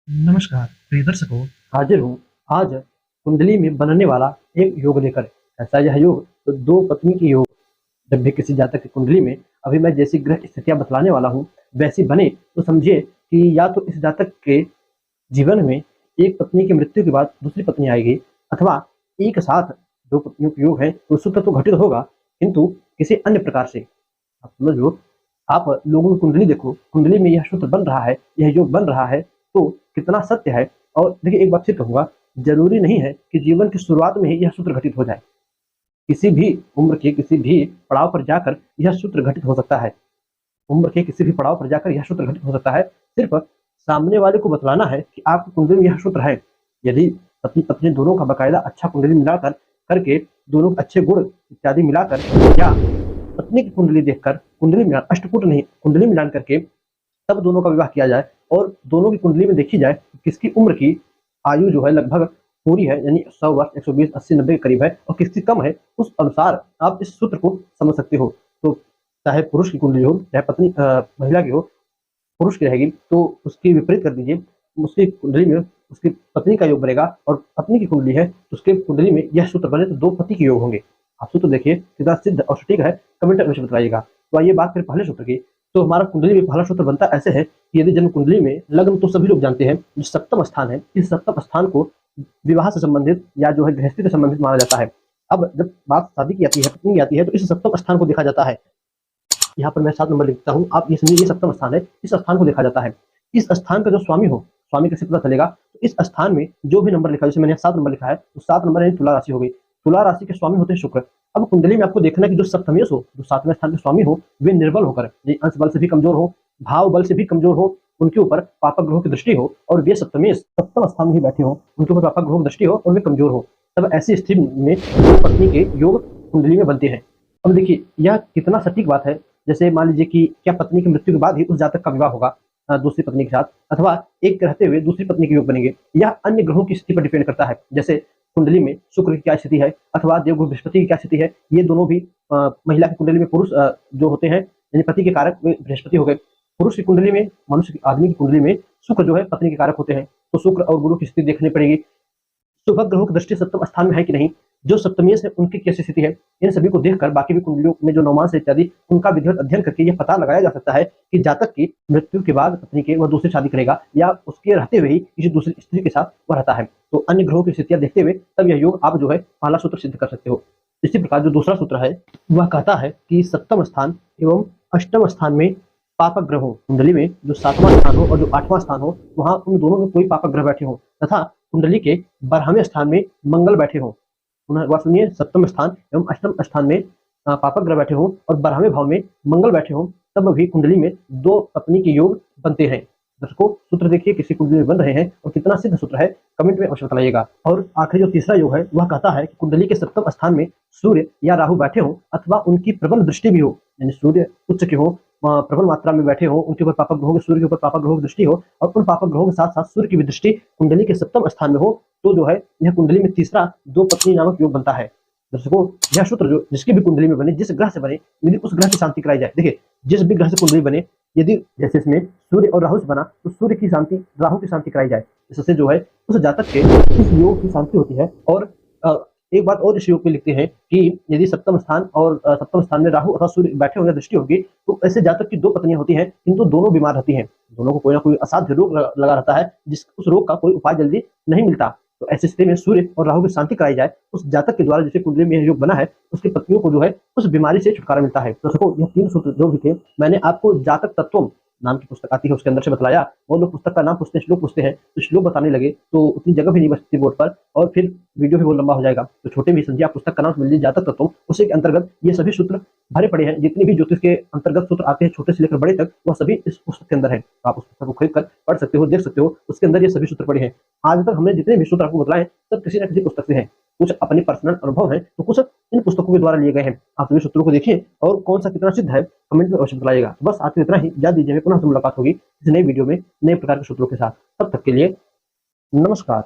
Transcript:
नमस्कार प्रिय दर्शकों। हाजिर हूँ आज कुंडली में बनने वाला एक योग लेकर। ऐसा यह योग तो दो पत्नी की योग। जब भी किसी जातक की कुंडली में अभी मैं जैसी ग्रह स्थितियां बतलाने वाला हूँ वैसी बने तो समझिए कि या तो इस जातक के जीवन में एक पत्नी की मृत्यु के बाद दूसरी पत्नी आएगी, अथवा एक साथ दो पत्नियों का योग है तो सूत्र तो घटित होगा, किंतु किसी अन्य प्रकार से। आप समझ लो, आप लोगों की कुंडली देखो, कुंडली में यह सूत्र बन रहा है, यह योग बन रहा है तो कितना सत्य है। और देखिए, एक बात फिर कहूंगा, जरूरी नहीं है कि जीवन की शुरुआत में ही यह सूत्र घटित हो जाए। किसी भी उम्र के किसी भी पड़ाव पर जाकर यह सूत्र घटित हो सकता है। उम्र के किसी भी पड़ाव पर जाकर यह सूत्र घटित हो सकता है। सिर्फ सामने वाले को बतलाना है कि आपकी कुंडली में यह सूत्र है। यदि पति पत्नी दोनों का बकायदा अच्छा कुंडली मिलाकर करके, दोनों के अच्छे गुण इत्यादि मिलाकर, या पत्नी की कुंडली देखकर, कुंडली मिलान अष्टकूट नहीं, कुंडली मिलान करके तब दोनों का विवाह किया जाए और दोनों की कुंडली में देखी जाए कि किसकी उम्र की आयु जो है लगभग पूरी है, यानी 100 वर्ष, 120, 80, 90 के करीब है, और किसकी कम है, उस अनुसार आप इस सूत्र को समझ सकते हो। तो चाहे पुरुष की कुंडली हो, चाहे पत्नी महिला की हो, पुरुष की रहेगी तो उसकी विपरीत कर दीजिए, उसकी कुंडली में उसकी पत्नी का योग बनेगा, और पत्नी की कुंडली है तो उसके कुंडली में यह सूत्र बने तो दो पति के योग होंगे। आप सूत्र देखिए कितना सिद्ध और सटीक है, कमेंट में बताइएगा। तो आइए बात करें पहले सूत्र की। तो हमारा कुंडली में पहला सूत्र बनता ऐसे है कि यदि जन्म कुंडली में लग्न, तो सभी लोग जानते हैं जो सप्तम स्थान है, इस सप्तम स्थान को विवाह से संबंधित या जो है गृहस्थी से संबंधित माना जाता है। अब जब बात शादी की आती है, पत्नी की आती है, तो इस सप्तम स्थान को देखा जाता है। यहाँ पर मैं 7 नंबर लिखता हूँ, आप ये समझिए ये सप्तम स्थान है, इस स्थान को देखा जाता है। इस स्थान का जो स्वामी हो, स्वामी कैसे पता चलेगा? तो इस स्थान में जो भी नंबर लिखा है, जैसे मैंने 7 नंबर लिखा है, तो 7 नंबर यानी तुला राशि हो गई। तुला राशि के स्वामी होते हैं शुक्र। अब कुंडली में आपको देखना है कि जो सप्तमेश हो, जो 7वें स्थान के स्वामी हो, वे निर्बल होकर, यानी अंश बल से भी कमजोर हो, भाव बल से भी कमजोर हो, उनके ऊपर पापक ग्रहों की दृष्टि हो, और वे सप्तमेश सप्तम स्थान में ही बैठे हो, उनके ऊपर पापक ग्रहों की दृष्टि हो और वे कमजोर हो, तब ऐसी स्थिति में दो पत्नी के योग कुंडली में बनते हैं। अब देखिए यह कितना सटीक बात है। जैसे मान लीजिए कि क्या पत्नी की मृत्यु के बाद ही उस जातक का विवाह होगा दूसरी पत्नी के साथ, अथवा एक रहते हुए दूसरी पत्नी के योग बनेंगे, यह अन्य ग्रहों की स्थिति पर डिपेंड करता है। जैसे कुंडली में शुक्र की क्या स्थिति है, अथवा देवगुरु बृहस्पति की क्या स्थिति है। ये दोनों भी महिला की कुंडली में पुरुष जो होते हैं, यानी पति के कारक वे बृहस्पति हो गए। पुरुष की कुंडली में, मनुष्य की आदमी की कुंडली में शुक्र जो है पत्नी के कारक होते हैं, तो शुक्र और गुरु की स्थिति देखनी पड़ेगी। शुभ ग्रहों की दृष्टि सप्तम स्थान में है कि नहीं, जो सप्तमेश है उनकी कैसी स्थिति है, इन सभी को देखकर बाकी भी कुंडलियों में जो नवमांश है इत्यादि, उनका विधिवत अध्ययन करके यह पता लगाया जा सकता है कि जातक की मृत्यु के बाद पत्नी के वह दूसरी शादी करेगा, या उसके रहते हुए ही किसी दूसरी स्त्री के साथ वह रहता है। तो अन्य ग्रहों की स्थितियां देखते हुए तब यह योग आप जो है पहला सूत्र सिद्ध कर सकते हो। इसी प्रकार जो दूसरा सूत्र है वह कहता है कि सप्तम स्थान एवं अष्टम स्थान में पापक ग्रह हो। कुंडली में जो 7वां स्थान हो और जो 8वां स्थान हो, वहां उन दोनों में कोई पापक ग्रह बैठे हो, तथा कुंडली के 12वें स्थान में मंगल बैठे हो। वह सुनिए, सप्तम स्थान एवं अष्टम स्थान में पापक ग्रह बैठे हो और 12वें भाव में मंगल बैठे हो, तब भी कुंडली में दो पत्नी के योग बनते हैं। दर्शकों, सूत्र देखिए किसी कुंडली में बन रहे हैं और कितना सिद्ध सूत्र है, कमेंट में अवश्य बताइएगा। और आखिरी जो तीसरा योग है वह कहता है कि कुंडली के सप्तम स्थान में सूर्य या राहु बैठे हो, अथवा उनकी प्रबल दृष्टि भी हो, यानी सूर्य उच्च के हो, प्रबल मात्रा में बैठे हो, उनके ऊपर पापक ग्रहों की, सूर्य के ऊपर पापक ग्रहों की दृष्टि हो, और उन पापक ग्रहों के साथ साथ सूर्य की भी दृष्टि कुंडली के सप्तम स्थान में हो, तो जो है यह कुंडली में तीसरा दो पत्नी नामक योग बनता है। दर्शकों, यह सूत्र जो जिसकी भी कुंडली में बने, जिस ग्रह से बने, यदि उस ग्रह की शांति कराई जाए, देखिए जिस भी ग्रह से कुंडली बने, यदि जैसे इसमें सूर्य और राहु से बना तो सूर्य की शांति, राहु की शांति कराई जाए, इससे जो है उस जातक के इस योग की शांति होती है। और एक बात और इस योग पे लिखते हैं कि यदि सप्तम स्थान और सप्तम स्थान में राहु अथवा सूर्य बैठे होंगे, दृष्टि होगी, तो ऐसे जातक की दो पत्नियां होती हैं, किंतु दोनों बीमार रहती हैं, दोनों को कोई ना कोई असाध्य रोग लगा रहता है, जिस उस रोग का कोई उपाय जल्दी नहीं मिलता। तो ऐसी स्थिति में सूर्य और राहु की शांति कराई जाए, उस जातक के द्वारा जिसे कुंडली में योग बना है, उसकी पत्नियों को जो है उस बीमारी से छुटकारा मिलता है। तो देखो, यह 3 सूत्र जो भी थे, मैंने आपको जातक तत्व नाम की पुस्तक आती है उसके अंदर से बतलाया। वो लोग पुस्तक का नाम पूछते हैं, श्लोक पूछते हैं, तो श्लोक बताने लगे तो उतनी जगह भी नहीं बचती बोर्ड पर, और फिर वीडियो भी बहुत लंबा हो जाएगा। तो छोटे में समझिए, आप पुस्तक का नाम समझ लीजिए जातक तत्व, उसी के अंतर्गत ये सभी सूत्र भरे पड़े हैं। जितने भी ज्योतिष के अंतर्गत सूत्र आते हैं, छोटे से लेकर बड़े तक, वह सभी इस पुस्तक के अंदर है। आप उस पुस्तक को खरीद कर पढ़ सकते हो, देख सकते हो, उसके अंदर ये सभी सूत्र पड़े हैं। आज तक हमने जितने भी सूत्र आपको बतलाए सब किसी न किसी पुस्तक से हैं। कुछ अपने पर्सनल अनुभव है, तो कुछ इन पुस्तकों के द्वारा लिए गए हैं। आप सभी सूत्रों को देखिए और कौन सा कितना सिद्ध है कमेंट में अवश्य बताइएगा। तो बस आज के इतना ही, याद दीजिए, पुनः से मुलाकात होगी इस नई वीडियो में नए प्रकार के सूत्रों के साथ। तब तक के लिए नमस्कार।